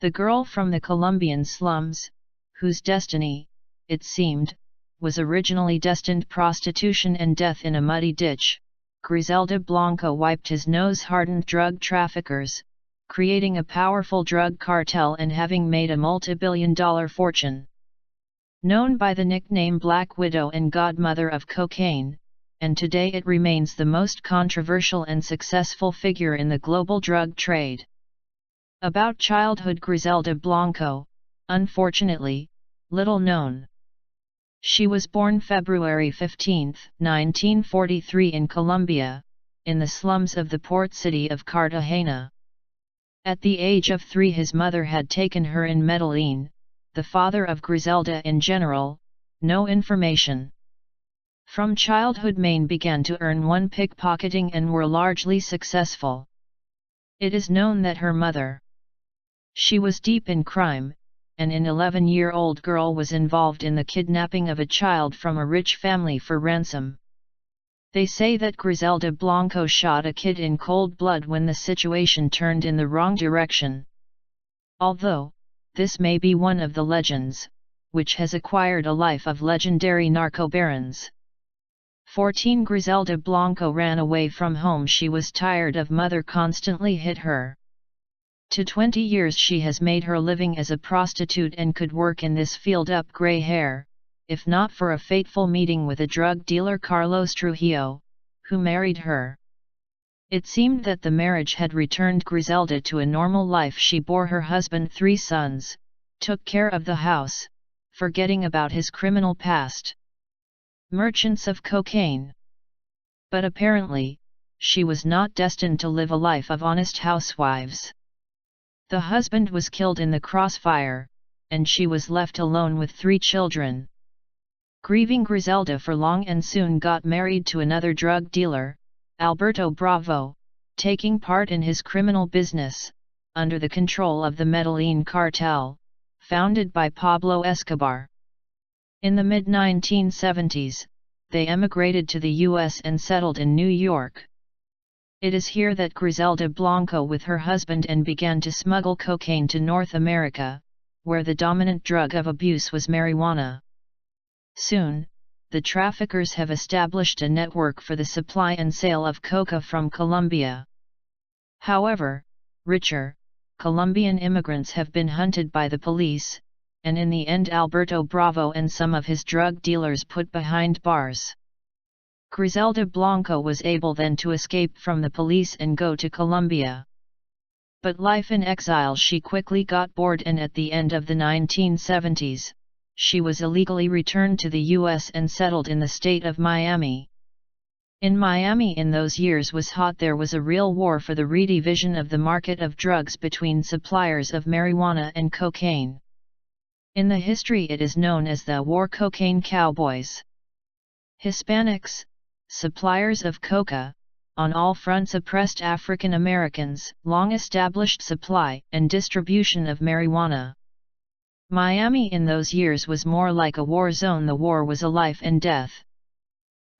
The girl from the Colombian slums, whose destiny, it seemed, was originally destined prostitution and death in a muddy ditch, Griselda Blanco wiped his nose-hardened drug traffickers, creating a powerful drug cartel and having made a multi-billion-dollar fortune. Known by the nickname Black Widow and Godmother of Cocaine, and today it remains the most controversial and successful figure in the global drug trade. About childhood Griselda Blanco, unfortunately, little known. She was born February 15, 1943 in Colombia, in the slums of the port city of Cartagena. At the age of 3 his mother had taken her in Medellin, the father of Griselda in general, no information. From childhood Maine began to earn one pickpocketing and were largely successful. It is known that her mother, she was deep in crime, and an 11-year-old girl was involved in the kidnapping of a child from a rich family for ransom. They say that Griselda Blanco shot a kid in cold blood when the situation turned in the wrong direction. Although, this may be one of the legends, which has acquired a life of legendary narco-barons. 14 Griselda Blanco ran away from home. She was tired of mother constantly hit her. To 20 years she has made her living as a prostitute and could work in this field up gray hair, if not for a fateful meeting with a drug dealer Carlos Trujillo, who married her. It seemed that the marriage had returned Griselda to a normal life. She bore her husband 3 sons, took care of the house, forgetting about his criminal past. Merchants of cocaine. But apparently, she was not destined to live a life of honest housewives. The husband was killed in the crossfire, and she was left alone with 3 children. Grieving Griselda for long and soon got married to another drug dealer, Alberto Bravo, taking part in his criminal business, under the control of the Medellin cartel, founded by Pablo Escobar. In the mid-1970s, they emigrated to the U.S. and settled in New York. It is here that Griselda Blanco with her husband and began to smuggle cocaine to North America, where the dominant drug of abuse was marijuana. Soon, the traffickers have established a network for the supply and sale of coca from Colombia. However, richer, Colombian immigrants have been hunted by the police, and in the end Alberto Bravo and some of his drug dealers put behind bars. Griselda Blanco was able then to escape from the police and go to Colombia. But life in exile she quickly got bored, and at the end of the 1970s, she was illegally returned to the U.S. and settled in the state of Miami. In Miami in those years was hot. There was a real war for the redivision of the market of drugs between suppliers of marijuana and cocaine. In the history it is known as the War Cocaine Cowboys. Hispanics, suppliers of coca, on all fronts oppressed African Americans, long established supply and distribution of marijuana. Miami in those years was more like a war zone. The war was a life and death.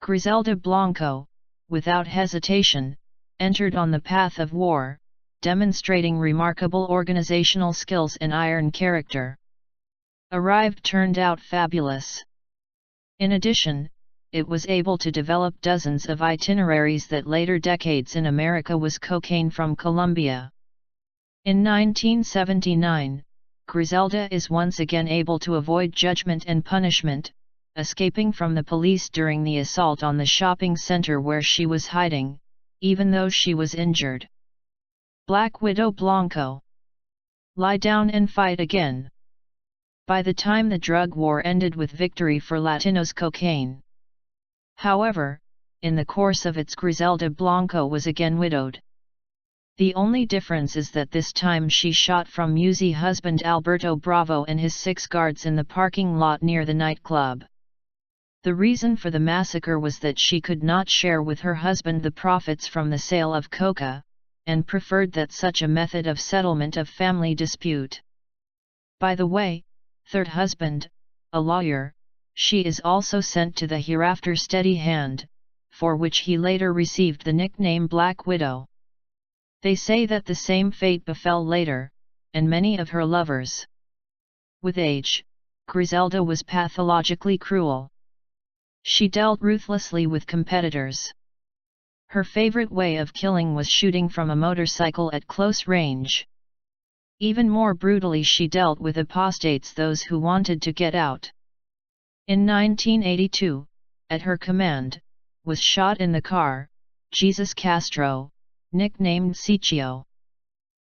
Griselda Blanco, without hesitation, entered on the path of war, demonstrating remarkable organizational skills and iron character. Arrived turned out fabulous. In addition, it was able to develop dozens of itineraries that later decades in America was cocaine from Colombia. In 1979, Griselda is once again able to avoid judgment and punishment, escaping from the police during the assault on the shopping center where she was hiding, even though she was injured. Black Widow Blanco. Lie down and fight again. By the time the drug war ended with victory for Latinos cocaine. However, in the course of its Griselda Blanco was again widowed. The only difference is that this time she shot from Musi husband Alberto Bravo and his 6 guards in the parking lot near the nightclub. The reason for the massacre was that she could not share with her husband the profits from the sale of coca, and preferred that such a method of settlement of family dispute. By the way, third husband, a lawyer, she is also sent to the hereafter Steady Hand, for which he later received the nickname Black Widow. They say that the same fate befell later, and many of her lovers. With age, Griselda was pathologically cruel. She dealt ruthlessly with competitors. Her favorite way of killing was shooting from a motorcycle at close range. Even more brutally she dealt with apostates, those who wanted to get out. In 1982, at her command, was shot in the car, Jesus Castro, nicknamed Cicio.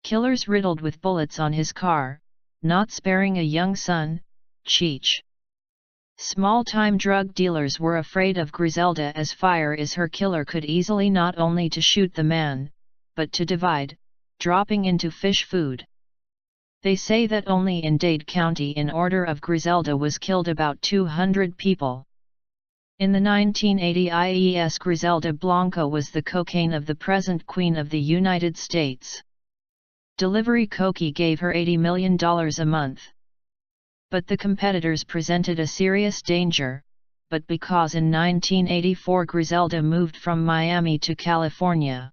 Killers riddled with bullets on his car, not sparing a young son, Cheech. Small-time drug dealers were afraid of Griselda, as fire is her killer could easily not only to shoot the man, but to divide, dropping into fish food. They say that only in Dade County in order of Griselda was killed about 200 people. In the 1980 IES, Griselda Blanco was the cocaine of the present Queen of the United States. Delivery Cokie gave her $80 million a month. But the competitors presented a serious danger, but because in 1984 Griselda moved from Miami to California.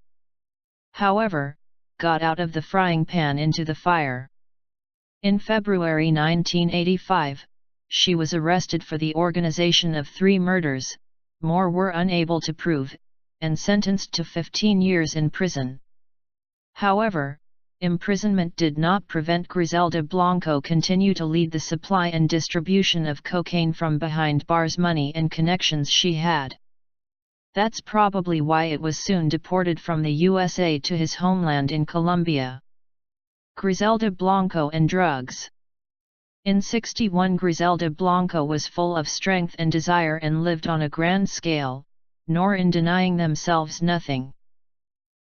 However, got out of the frying pan into the fire. In February 1985, she was arrested for the organization of 3 murders, more were unable to prove, and sentenced to 15 years in prison. However, imprisonment did not prevent Griselda Blanco continue to lead the supply and distribution of cocaine from behind bars, money and connections she had. That's probably why it was soon deported from the USA to his homeland in Colombia. Griselda Blanco and drugs. In 61, Griselda Blanco was full of strength and desire and lived on a grand scale, nor in denying themselves nothing.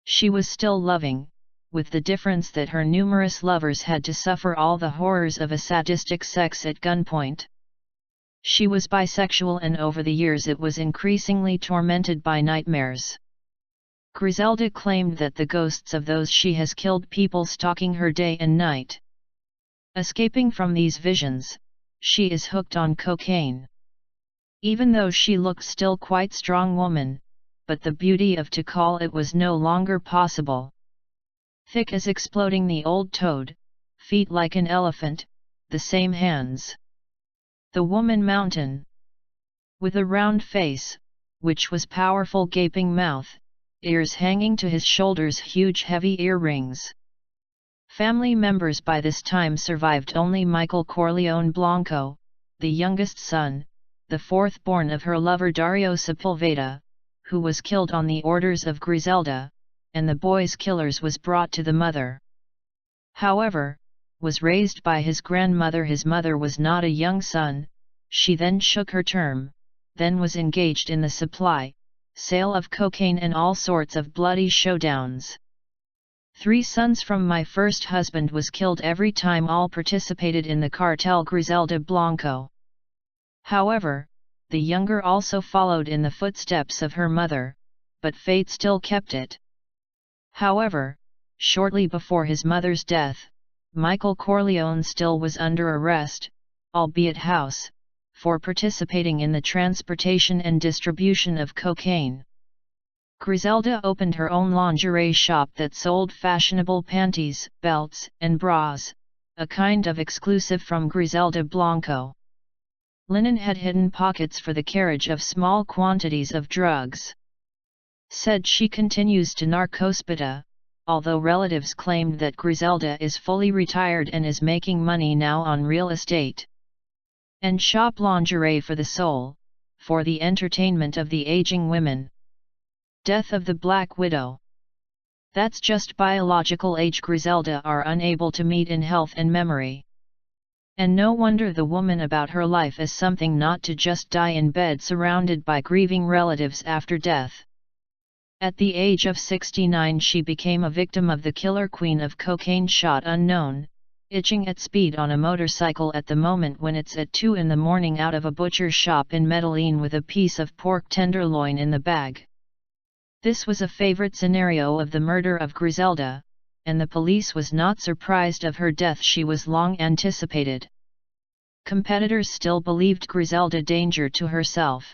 She was still loving, with the difference that her numerous lovers had to suffer all the horrors of a sadistic sex at gunpoint. She was bisexual, and over the years it was increasingly tormented by nightmares. Griselda claimed that the ghosts of those she has killed people stalking her day and night. Escaping from these visions, she is hooked on cocaine. Even though she looked still quite strong woman, but the beauty of to call it was no longer possible. Thick as exploding the old toad, feet like an elephant, the same hands. The woman mountain. With a round face, which was powerful gaping mouth, ears hanging to his shoulders, huge heavy earrings. Family members by this time survived only Michael Corleone Blanco, the youngest son, the fourth born of her lover Dario Sepulveda, who was killed on the orders of Griselda, and the boy's killers was brought to the mother. However, was raised by his grandmother. His mother was not a young son, she then shook her term, then was engaged in the supply, sale of cocaine and all sorts of bloody showdowns. 3 sons from my first husband was killed every time, all participated in the cartel Griselda Blanco. However, the younger also followed in the footsteps of her mother, but fate still kept it. However, shortly before his mother's death, Michael Corleone still was under arrest, albeit house, for participating in the transportation and distribution of cocaine. Griselda opened her own lingerie shop that sold fashionable panties, belts, and bras, a kind of exclusive from Griselda Blanco. Linen had hidden pockets for the carriage of small quantities of drugs. Said she continues to narcospita, although relatives claimed that Griselda is fully retired and is making money now on real estate. And shop lingerie for the soul, for the entertainment of the aging women. Death of the Black Widow. That's just biological age Griselda are unable to meet in health and memory. And no wonder the woman about her life is something not to just die in bed surrounded by grieving relatives after death. At the age of 69 she became a victim of the killer queen of cocaine, shot unknown, itching at speed on a motorcycle at the moment when it's at 2 in the morning out of a butcher shop in Medellin with a piece of pork tenderloin in the bag. This was a favorite scenario of the murder of Griselda, and the police was not surprised of her death. She was long anticipated. Competitors still believed Griselda danger to herself.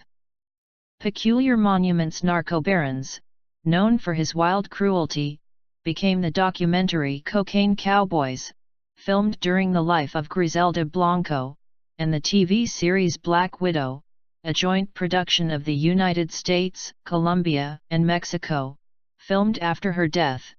Peculiar Monuments narcobarons, known for his wild cruelty, became the documentary Cocaine Cowboys, filmed during the life of Griselda Blanco, and the TV series Black Widow, a joint production of the United States, Colombia, and Mexico, filmed after her death.